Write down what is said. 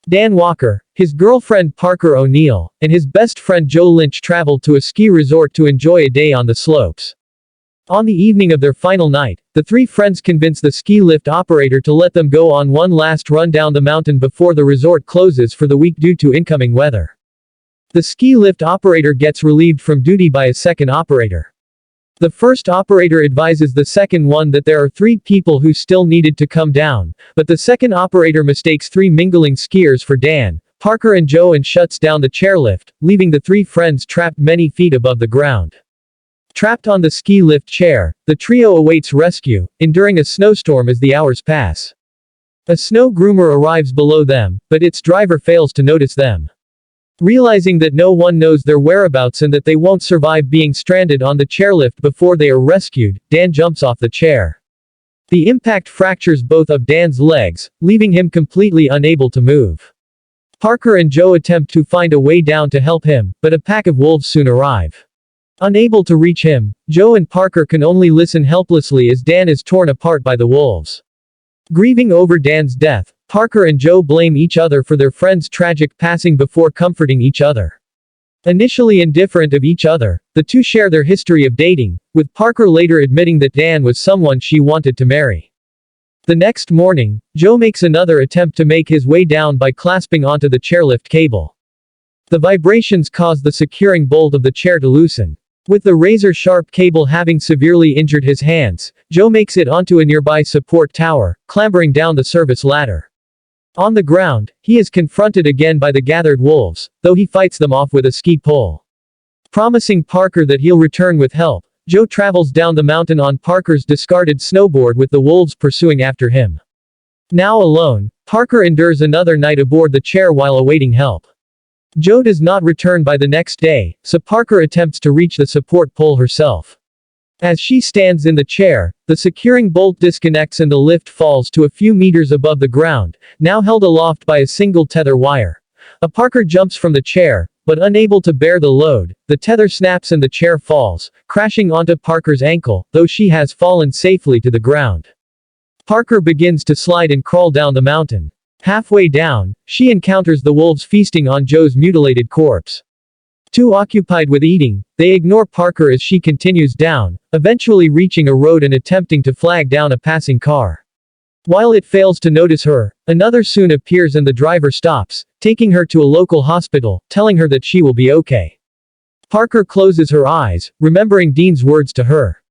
Dan Walker, his girlfriend Parker O'Neill, and his best friend Joe Lynch traveled to a ski resort to enjoy a day on the slopes. On the evening of their final night, the three friends convince the ski lift operator to let them go on one last run down the mountain before the resort closes for the week due to incoming weather. The ski lift operator gets relieved from duty by a second operator. The first operator advises the second one that there are three people who still needed to come down, but the second operator mistakes three mingling skiers for Dan, Parker and Joe and shuts down the chairlift, leaving the three friends trapped many feet above the ground. Trapped on the ski lift chair, the trio awaits rescue, enduring a snowstorm as the hours pass. A snow groomer arrives below them, but its driver fails to notice them. Realizing that no one knows their whereabouts and that they won't survive being stranded on the chairlift before they are rescued, Dan jumps off the chair. The impact fractures both of Dan's legs, leaving him completely unable to move. Parker and Joe attempt to find a way down to help him, but a pack of wolves soon arrive. Unable to reach him, Joe and Parker can only listen helplessly as Dan is torn apart by the wolves. Grieving over Dan's death, Parker and Joe blame each other for their friend's tragic passing before comforting each other. Initially indifferent of each other, the two share their history of dating, with Parker later admitting that Dan was someone she wanted to marry. The next morning, Joe makes another attempt to make his way down by clasping onto the chairlift cable. The vibrations cause the securing bolt of the chair to loosen. With the razor-sharp cable having severely injured his hands, Joe makes it onto a nearby support tower, clambering down the service ladder. On the ground, he is confronted again by the gathered wolves, though he fights them off with a ski pole. Promising Parker that he'll return with help, Joe travels down the mountain on Parker's discarded snowboard with the wolves pursuing after him. Now alone, Parker endures another night aboard the chair while awaiting help. Joe does not return by the next day, so Parker attempts to reach the support pole herself. As she stands in the chair, the securing bolt disconnects and the lift falls to a few meters above the ground, now held aloft by a single tether wire. Parker jumps from the chair, but unable to bear the load, the tether snaps and the chair falls, crashing onto Parker's ankle, though she has fallen safely to the ground. Parker begins to slide and crawl down the mountain. Halfway down, she encounters the wolves feasting on Joe's mutilated corpse. Too occupied with eating, they ignore Parker as she continues down, eventually reaching a road and attempting to flag down a passing car. While it fails to notice her, another soon appears and the driver stops, taking her to a local hospital, telling her that she will be okay. Parker closes her eyes, remembering Dean's words to her.